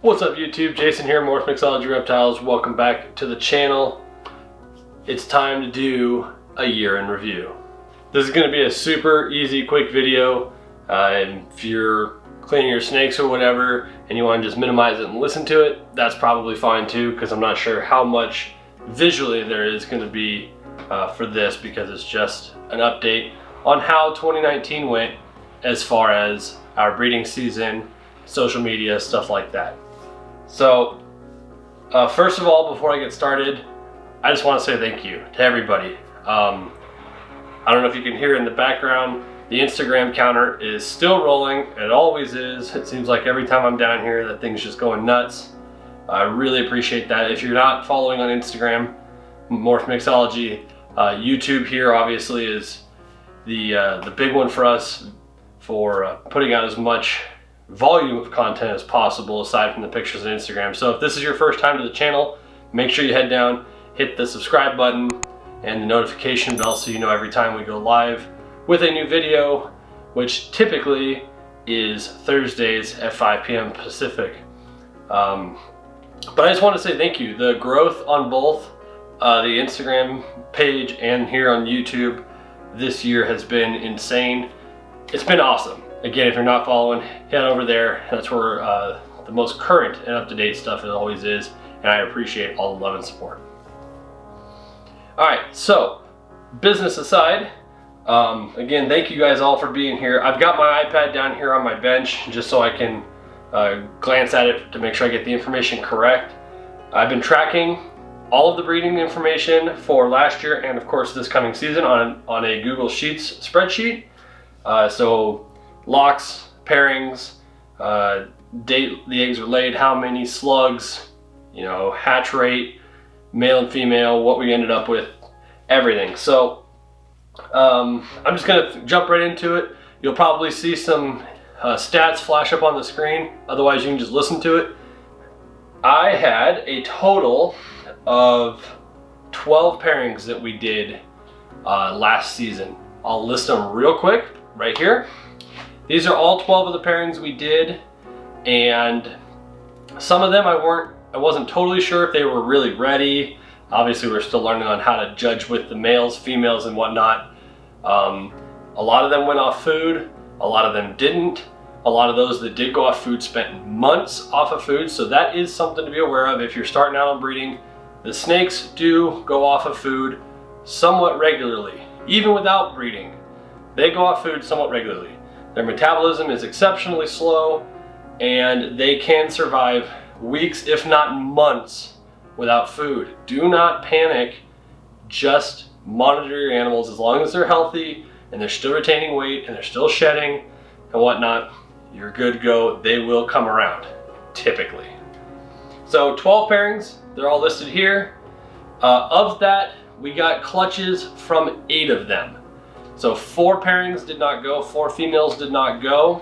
What's up YouTube? Jason here, Morph, Mixology, Reptiles. Welcome back to the channel. It's time to do a year in review. This is going to be a super easy, quick video. If you're cleaning your snakes or whatever and you want to just minimize it and listen to it, that's probably fine too, because I'm not sure how much visually there is going to be for this, because it's just an update on how 2019 went as far as our breeding season, social media, stuff like that. So first of all, before I get started, I just want to say thank you to everybody. I don't know if you can hear in the background, the Instagram counter is still rolling. It always is. It seems like every time I'm down here that thing's just going nuts. I really appreciate that. If you're not following on Instagram, Morph Mixology, YouTube here obviously is the big one for us for putting out as much volume of content as possible aside from the pictures on Instagram. So if this is your first time to the channel, make sure you head down, hit the subscribe button and the notification bell so you know every time we go live with a new video, which typically is Thursdays at 5 p.m. Pacific. But I just want to say thank you. The growth on both the Instagram page and here on YouTube this year has been insane. It's been awesome. Again, if you're not following, head over there. That's where the most current and up-to-date stuff it always is, and I appreciate all the love and support. All right, so business aside, again, thank you guys all for being here. I've got my iPad down here on my bench just so I can glance at it to make sure I get the information correct. I've been tracking all of the breeding information for last year and of course this coming season on a Google Sheets spreadsheet. So locks, pairings, date the eggs are laid, how many slugs, hatch rate, male and female, what we ended up with, everything. So I'm just gonna jump right into it. You'll probably see some stats flash up on the screen, otherwise you can just listen to it. I had a total of 12 pairings that we did last season. I'll list them real quick right here. These are all 12 of the pairings we did, and some of them I wasn't totally sure if they were really ready. Obviously we're still learning on how to judge with the males, females, and whatnot. A lot of them went off food, a lot of them didn't. A lot of those that did go off food spent months off of food, so that is something to be aware of if you're starting out on breeding. The snakes do go off of food somewhat regularly. Even without breeding, they go off food somewhat regularly. Their metabolism is exceptionally slow and they can survive weeks, if not months, without food. Do not panic, just monitor your animals. As long as they're healthy and they're still retaining weight and they're still shedding and whatnot, you're good to go. They will come around, typically. So 12 pairings, they're all listed here. Of that, we got clutches from 8 of them. So 4 pairings did not go, 4 females did not go.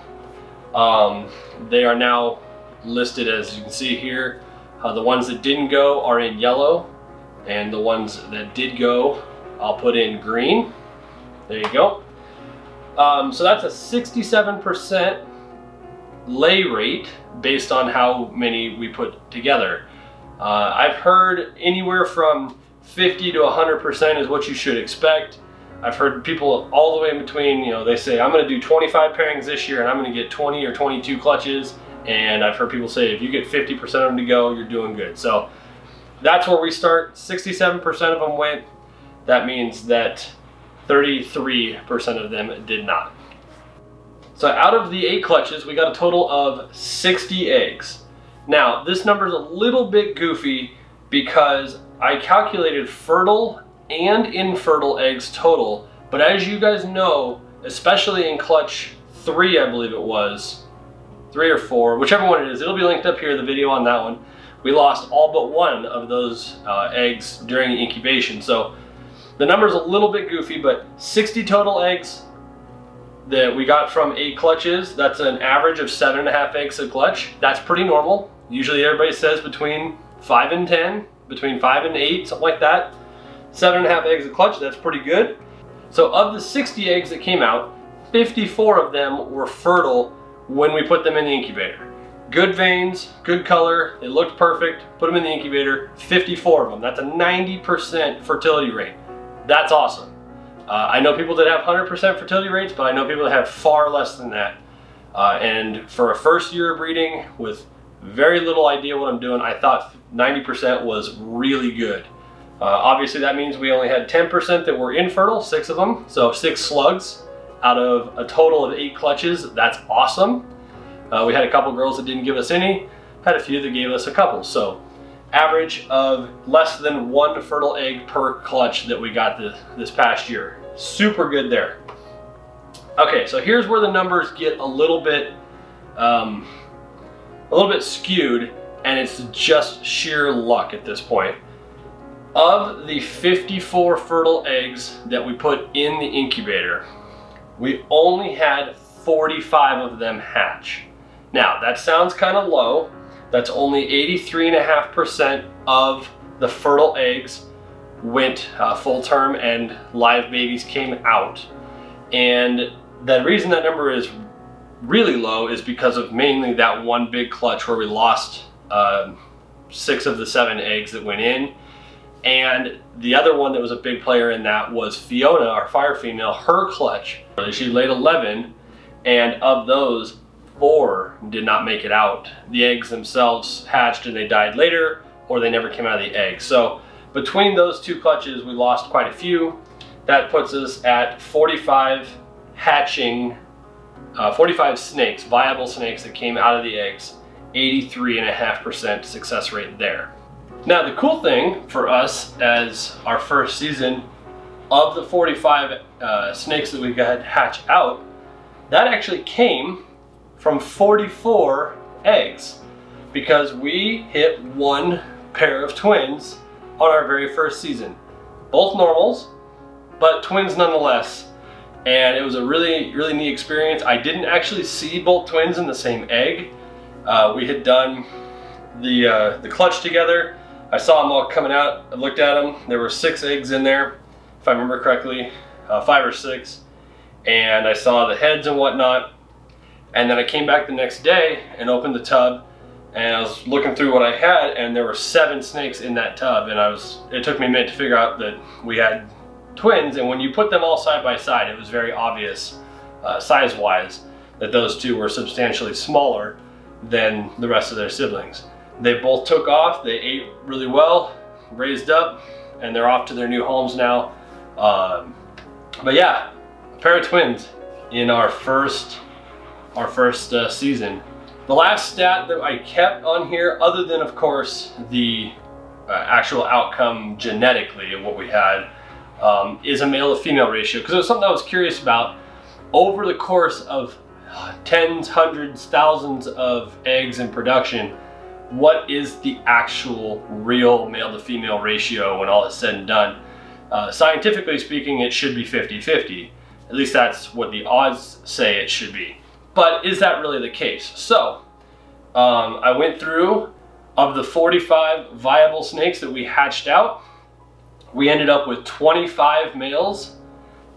They are now listed as you can see here. The ones that didn't go are in yellow, and the ones that did go, I'll put in green. There you go. So that's a 67% lay rate based on how many we put together. I've heard anywhere from 50 to 100% is what you should expect. I've heard people all the way in between, they say, I'm gonna do 25 pairings this year and I'm gonna get 20 or 22 clutches. And I've heard people say, if you get 50% of them to go, you're doing good. So that's where we start. 67% of them went. That means that 33% of them did not. So out of the 8 clutches, we got a total of 60 eggs. Now, this number is a little bit goofy because I calculated fertile and infertile eggs total, but as you guys know, especially in clutch 3, I believe it was, 3 or 4, whichever one it is, it'll be linked up here, the video on that one. We lost all but 1 of those eggs during incubation. So the number's a little bit goofy, but 60 total eggs that we got from 8 clutches. That's an average of 7.5 eggs a clutch. That's pretty normal. Usually everybody says between 5 and 10, between 5 and 8, something like that. 7.5 eggs a clutch, that's pretty good. So of the 60 eggs that came out, 54 of them were fertile when we put them in the incubator. Good veins, good color, they looked perfect, put them in the incubator, 54 of them. That's a 90% fertility rate. That's awesome. I know people that have 100% fertility rates, but I know people that have far less than that. And for a first year of breeding with very little idea what I'm doing, I thought 90% was really good. Obviously that means we only had 10% that were infertile, 6 of them, so 6 slugs out of a total of 8 clutches. That's awesome. We had a couple girls that didn't give us any, had a few that gave us a couple. So average of less than 1 fertile egg per clutch that we got this past year. Super good there. Okay, so here's where the numbers get a little bit skewed, and it's just sheer luck at this point. Of the 54 fertile eggs that we put in the incubator, we only had 45 of them hatch. Now, that sounds kind of low. That's only 83.5% of the fertile eggs went full term and live babies came out. And the reason that number is really low is because of mainly that one big clutch where we lost 6 of the 7 eggs that went in. And the other one that was a big player in that was Fiona, our fire female. Her clutch, she laid 11, and of those, 4 did not make it out. The eggs themselves hatched and they died later, or they never came out of the egg. So between those 2 clutches, we lost quite a few. That puts us at 45 hatching, 45 snakes, viable snakes that came out of the eggs, 83.5% success rate there. Now the cool thing for us as our first season, of the 45 snakes that we got hatch out, that actually came from 44 eggs, because we hit 1 pair of twins on our very first season. Both normals, but twins nonetheless. And it was a really, really neat experience. I didn't actually see both twins in the same egg. We had done the clutch together. I saw them all coming out. I looked at them. There were 6 eggs in there, if I remember correctly, 5 or 6. And I saw the heads and whatnot. And then I came back the next day and opened the tub, and I was looking through what I had, and there were 7 snakes in that tub. And it took me a minute to figure out that we had twins. And when you put them all side by side, it was very obvious, size-wise, that those 2 were substantially smaller than the rest of their siblings. They both took off. They ate really well, raised up, and they're off to their new homes now. But yeah, a pair of twins in our first season. The last stat that I kept on here, other than of course the actual outcome genetically of what we had, is a male to female ratio, because it was something I was curious about. Over the course of tens, hundreds, thousands of eggs in production, what is the actual real male to female ratio when all is said and done? Scientifically speaking, it should be 50-50. At least that's what the odds say it should be. But is that really the case? So I went through, of the 45 viable snakes that we hatched out, we ended up with 25 males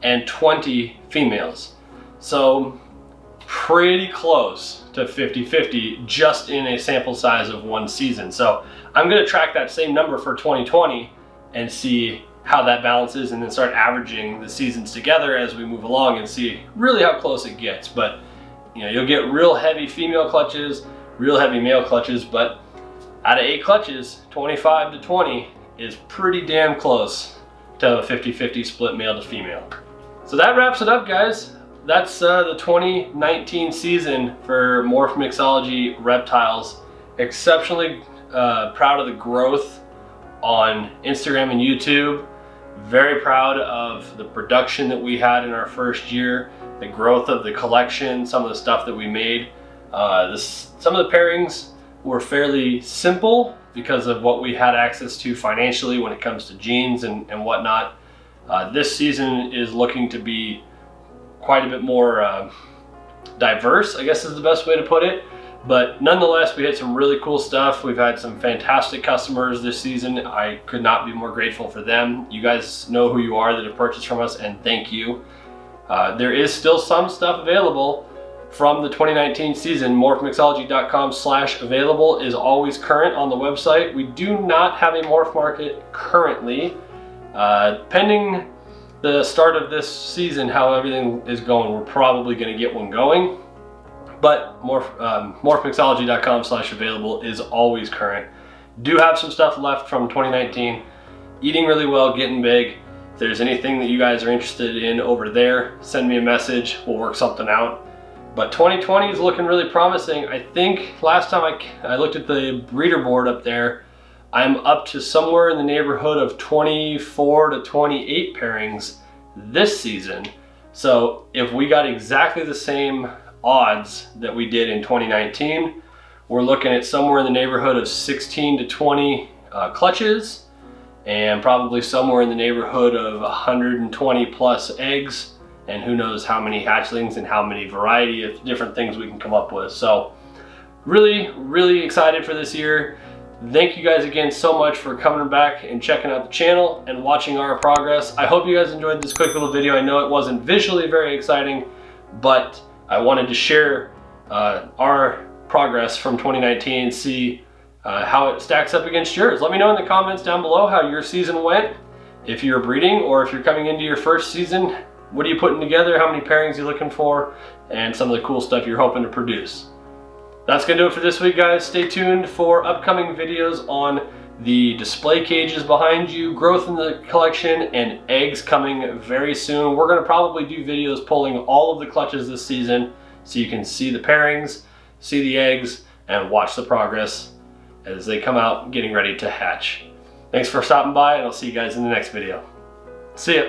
and 20 females. So pretty close to 50-50 just in a sample size of 1 season. So I'm going to track that same number for 2020 and see how that balances, and then start averaging the seasons together as we move along and see really how close it gets. But you know, you'll get real heavy female clutches, real heavy male clutches, but out of 8 clutches, 25 to 20 is pretty damn close to a 50-50 split male to female. So that wraps it up, guys. That's the 2019 season for Morph Mixology Reptiles. Exceptionally proud of the growth on Instagram and YouTube. Very proud of the production that we had in our first year, the growth of the collection, some of the stuff that we made. Some of the pairings were fairly simple because of what we had access to financially when it comes to genes and whatnot. This season is looking to be quite a bit more diverse, I guess is the best way to put it. But nonetheless, we had some really cool stuff. We've had some fantastic customers this season. I could not be more grateful for them. You guys know who you are that have purchased from us, and thank you. There is still some stuff available from the 2019 season. Morphmixology.com/available is always current on the website. We do not have a Morph market currently. Pending the start of this season, how everything is going, we're probably going to get one going. But Morphmixology.com/available is always current. Do have some stuff left from 2019. Eating really well, getting big. If there's anything that you guys are interested in over there, send me a message. We'll work something out. But 2020 is looking really promising. I think last time I looked at the breeder board up there, I'm up to somewhere in the neighborhood of 24 to 28 pairings this season. So if we got exactly the same odds that we did in 2019, we're looking at somewhere in the neighborhood of 16 to 20 clutches, and probably somewhere in the neighborhood of 120 plus eggs, and who knows how many hatchlings and how many variety of different things we can come up with. So really excited for this year. Thank you guys again so much for coming back and checking out the channel and watching our progress. I hope you guys enjoyed this quick little video. I know it wasn't visually very exciting, but I wanted to share our progress from 2019 and see how it stacks up against yours. Let me know in the comments down below how your season went. If you're breeding or if you're coming into your first season, what are you putting together? How many pairings you're looking for? And some of the cool stuff you're hoping to produce. That's gonna do it for this week, guys. Stay tuned for upcoming videos on the display cages behind you, growth in the collection, and eggs coming very soon. We're gonna probably do videos pulling all of the clutches this season so you can see the pairings, see the eggs, and watch the progress as they come out getting ready to hatch. Thanks for stopping by, and I'll see you guys in the next video. See ya.